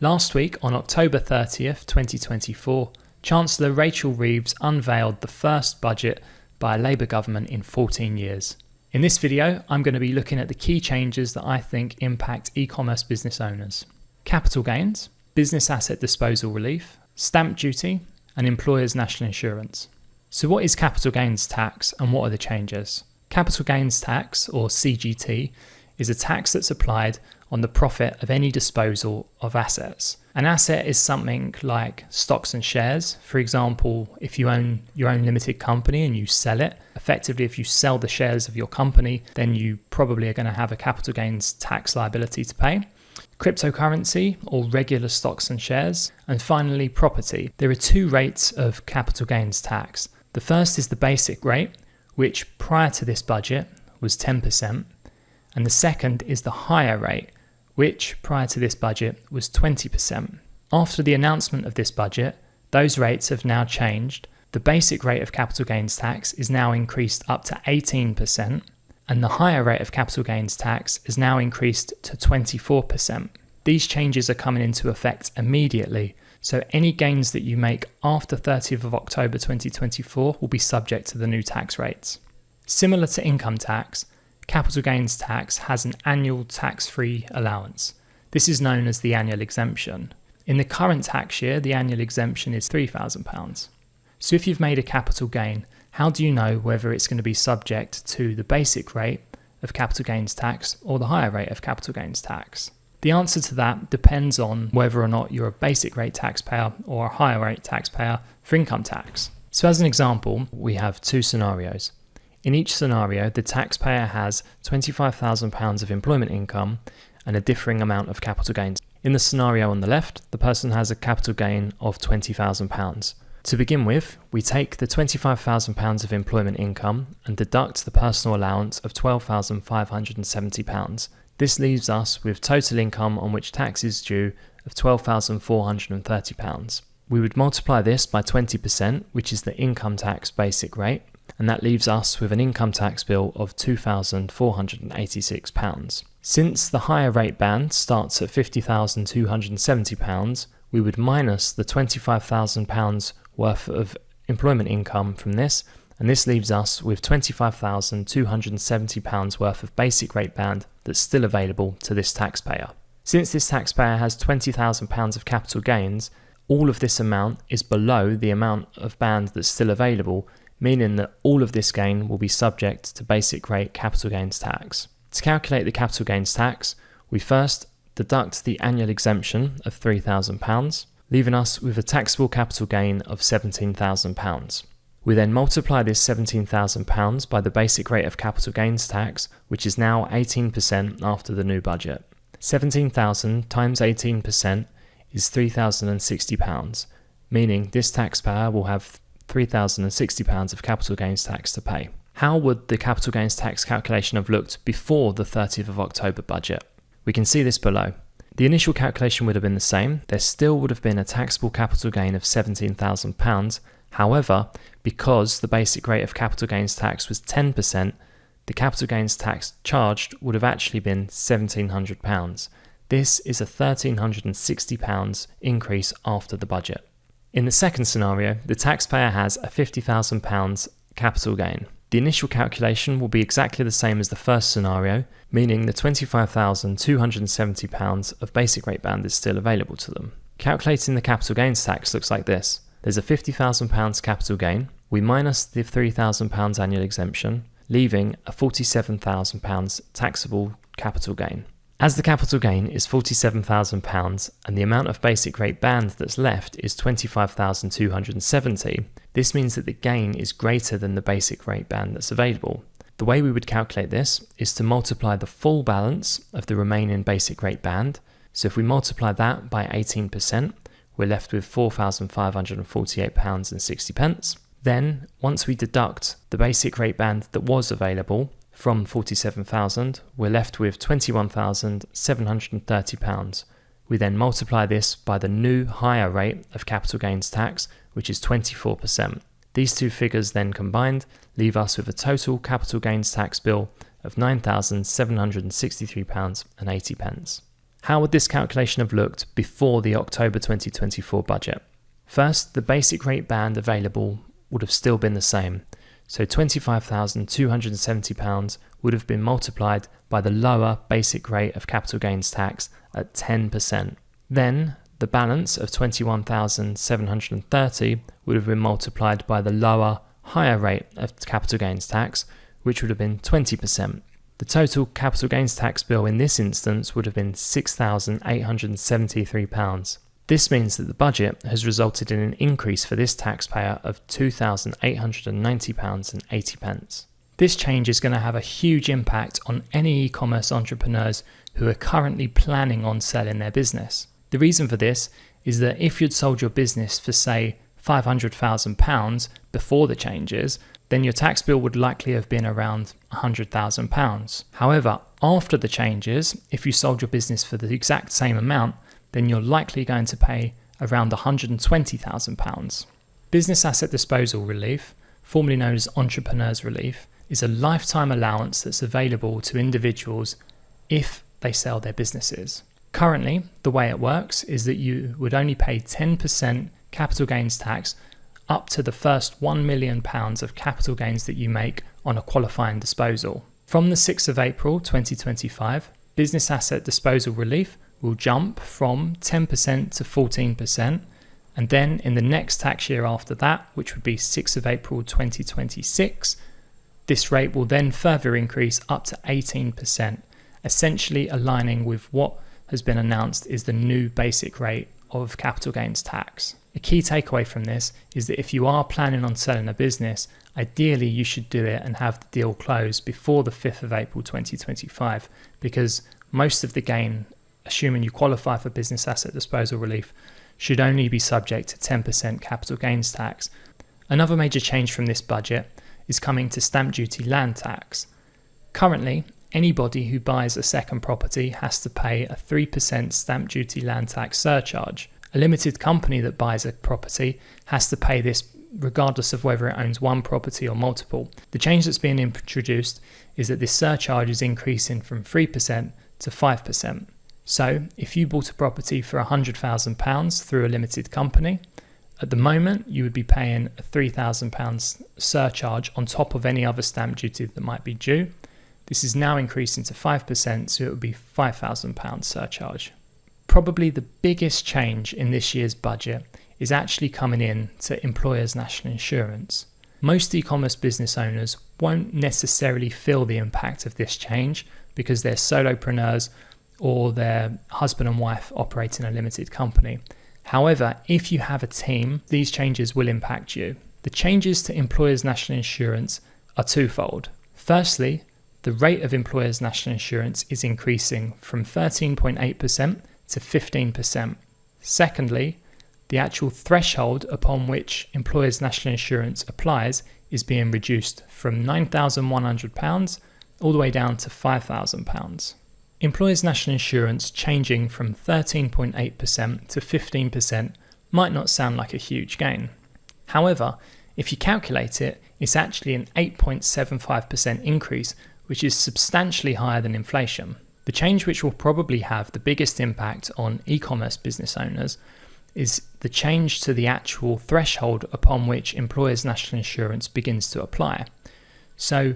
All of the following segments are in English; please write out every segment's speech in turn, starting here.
Last week, on October 30th, 2024, Chancellor Rachel Reeves unveiled the first budget by a Labour government in 14 years. In this video, I'm going to be looking at the key changes that I think impact e-commerce business owners: capital gains, business asset disposal relief, stamp duty, and employers' national insurance. So what is capital gains tax and what are the changes? Capital gains tax, or CGT, is a tax that's applied on the profit of any disposal of assets. An asset is something like stocks and shares. For example, if you own your own limited company and you sell it, effectively if you sell the shares of your company, then you probably are going to have a capital gains tax liability to pay. Cryptocurrency, or regular stocks and shares. And finally, property. There are two rates of capital gains tax. The first is the basic rate, which prior to this budget was 10%. And the second is the higher rate, which prior to this budget was 20%. After the announcement of this budget, those rates have now changed. The basic rate of capital gains tax is now increased up to 18%, and the higher rate of capital gains tax is now increased to 24%. These changes are coming into effect immediately, so any gains that you make after 30th of October 2024 will be subject to the new tax rates. Similar to income tax, capital gains tax has an annual tax-free allowance. This is known as the annual exemption. In the current tax year, the annual exemption is £3,000. So if you've made a capital gain, how do you know whether it's going to be subject to the basic rate of capital gains tax or the higher rate of capital gains tax? The answer to that depends on whether or not you're a basic rate taxpayer or a higher rate taxpayer for income tax. So as an example, we have two scenarios. In each scenario, the taxpayer has £25,000 of employment income and a differing amount of capital gains. In the scenario on the left, the person has a capital gain of £20,000. To begin with, we take the £25,000 of employment income and deduct the personal allowance of £12,570. This leaves us with total income on which tax is due of £12,430. We would multiply this by 20%, which is the income tax basic rate, and that leaves us with an income tax bill of £2,486. Since the higher rate band starts at £50,270, we would minus the £25,000 worth of employment income from this, and this leaves us with £25,270 worth of basic rate band that's still available to this taxpayer. Since this taxpayer has £20,000 of capital gains, all of this amount is below the amount of band that's still available, meaning that all of this gain will be subject to basic rate capital gains tax. To calculate the capital gains tax, we first deduct the annual exemption of £3,000, leaving us with a taxable capital gain of £17,000. We then multiply this £17,000 by the basic rate of capital gains tax, which is now 18% after the new budget. 17,000 times 18% is £3,060, meaning this taxpayer will have £3,060 of capital gains tax to pay. How would the capital gains tax calculation have looked before the 30th of October budget? We can see this below. The initial calculation would have been the same. There still would have been a taxable capital gain of £17,000. However, because the basic rate of capital gains tax was 10%, the capital gains tax charged would have actually been £1,700. This is a £1,360 increase after the budget. In the second scenario, the taxpayer has a £50,000 capital gain. The initial calculation will be exactly the same as the first scenario, meaning the £25,270 of basic rate band is still available to them. Calculating the capital gains tax looks like this. There's a £50,000 capital gain. We minus the £3,000 annual exemption, leaving a £47,000 taxable capital gain. As the capital gain is £47,000 and the amount of basic rate band that's left is £25,270, this means that the gain is greater than the basic rate band that's available. The way we would calculate this is to multiply the full balance of the remaining basic rate band. So if we multiply that by 18%, we're left with £4,548.60. Then, once we deduct the basic rate band that was available from £47,000, we're left with £21,730. We then multiply this by the new higher rate of capital gains tax, which is 24%. These two figures then combined leave us with a total capital gains tax bill of £9,763.80. How would this calculation have looked before the October 2024 budget? First, the basic rate band available would have still been the same, so £25,270 would have been multiplied by the lower basic rate of capital gains tax at 10%. Then, the balance of £21,730 would have been multiplied by the lower, higher rate of capital gains tax, which would have been 20%. The total capital gains tax bill in this instance would have been £6,873. This means that the budget has resulted in an increase for this taxpayer of £2,890.80. This change is going to have a huge impact on any e-commerce entrepreneurs who are currently planning on selling their business. The reason for this is that if you'd sold your business for, say, £500,000 before the changes, then your tax bill would likely have been around £100,000. However, after the changes, if you sold your business for the exact same amount, then you're likely going to pay around £120,000. Business Asset Disposal Relief, formerly known as Entrepreneurs Relief, is a lifetime allowance that's available to individuals if they sell their businesses. Currently, the way it works is that you would only pay 10% capital gains tax up to the first £1 million of capital gains that you make on a qualifying disposal. From the 6th of April 2025, Business Asset Disposal Relief will jump from 10% to 14%, and then in the next tax year after that, which would be 6th of April 2026, this rate will then further increase up to 18%, essentially aligning with what has been announced is the new basic rate of capital gains tax. A key takeaway from this is that if you are planning on selling a business, ideally you should do it and have the deal closed before the 5th of April 2025, because most of the gain, assuming you qualify for business asset disposal relief, should only be subject to 10% capital gains tax. Another major change from this budget is coming to stamp duty land tax. Currently, anybody who buys a second property has to pay a 3% stamp duty land tax surcharge. A limited company that buys a property has to pay this regardless of whether it owns one property or multiple. The change that's being introduced is that this surcharge is increasing from 3% to 5%. So if you bought a property for £100,000 through a limited company, at the moment you would be paying a £3,000 surcharge on top of any other stamp duty that might be due. This is now increasing to 5%, so it would be £5,000 surcharge. Probably the biggest change in this year's budget is actually coming in to employers' national insurance. Most e-commerce business owners won't necessarily feel the impact of this change because they're solopreneurs or their husband and wife operating a limited company. However, if you have a team, these changes will impact you. The changes to employers' national insurance are twofold. Firstly, the rate of employers' national insurance is increasing from 13.8% to 15%. Secondly, the actual threshold upon which employers' national insurance applies is being reduced from £9,100 all the way down to £5,000. Employers' national insurance changing from 13.8% to 15% might not sound like a huge gain. However, if you calculate it, it's actually an 8.75% increase, which is substantially higher than inflation. The change which will probably have the biggest impact on e-commerce business owners is the change to the actual threshold upon which employers' national insurance begins to apply. So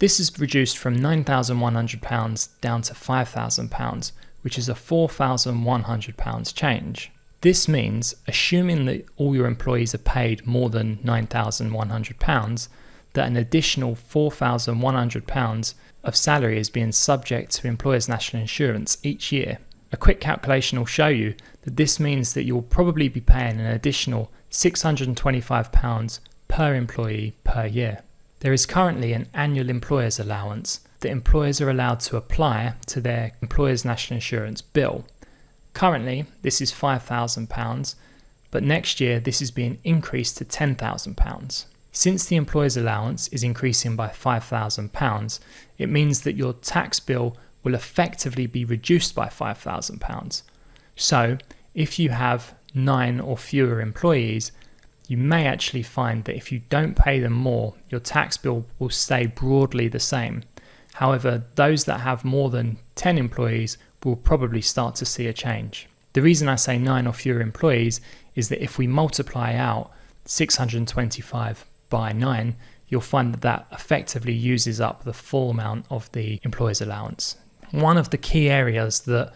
this is reduced from £9,100 down to £5,000, which is a £4,100 change. This means, assuming that all your employees are paid more than £9,100, that an additional £4,100 of salary is being subject to employers' national insurance each year. A quick calculation will show you that this means that you'll probably be paying an additional £625 per employee per year. There is currently an annual employer's allowance that employers are allowed to apply to their employer's national insurance bill. Currently, this is £5,000, but next year this is being increased to £10,000. Since the employer's allowance is increasing by £5,000, it means that your tax bill will effectively be reduced by £5,000. So, if you have 9 or fewer employees, you may actually find that if you don't pay them more, your tax bill will stay broadly the same. However, those that have more than 10 employees will probably start to see a change. The reason I say 9 or fewer employees is that if we multiply out 625 by 9, you'll find that that effectively uses up the full amount of the employer's allowance. One of the key areas that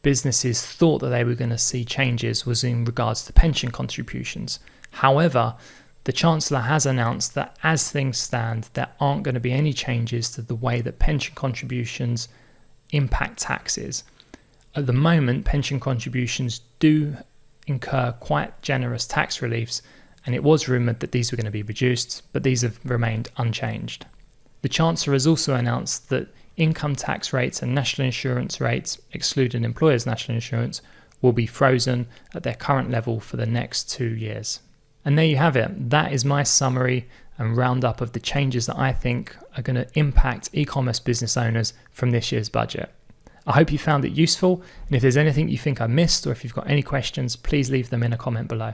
businesses thought that they were going to see changes was in regards to pension contributions. However, the Chancellor has announced that as things stand, there aren't going to be any changes to the way that pension contributions impact taxes. At the moment, pension contributions do incur quite generous tax reliefs, and it was rumoured that these were going to be reduced, but these have remained unchanged. The Chancellor has also announced that income tax rates and national insurance rates, excluding employers' national insurance, will be frozen at their current level for the next 2 years. And there you have it. That is my summary and roundup of the changes that I think are going to impact e-commerce business owners from this year's budget. I hope you found it useful, and if there's anything you think I missed or if you've got any questions, please leave them in a comment below.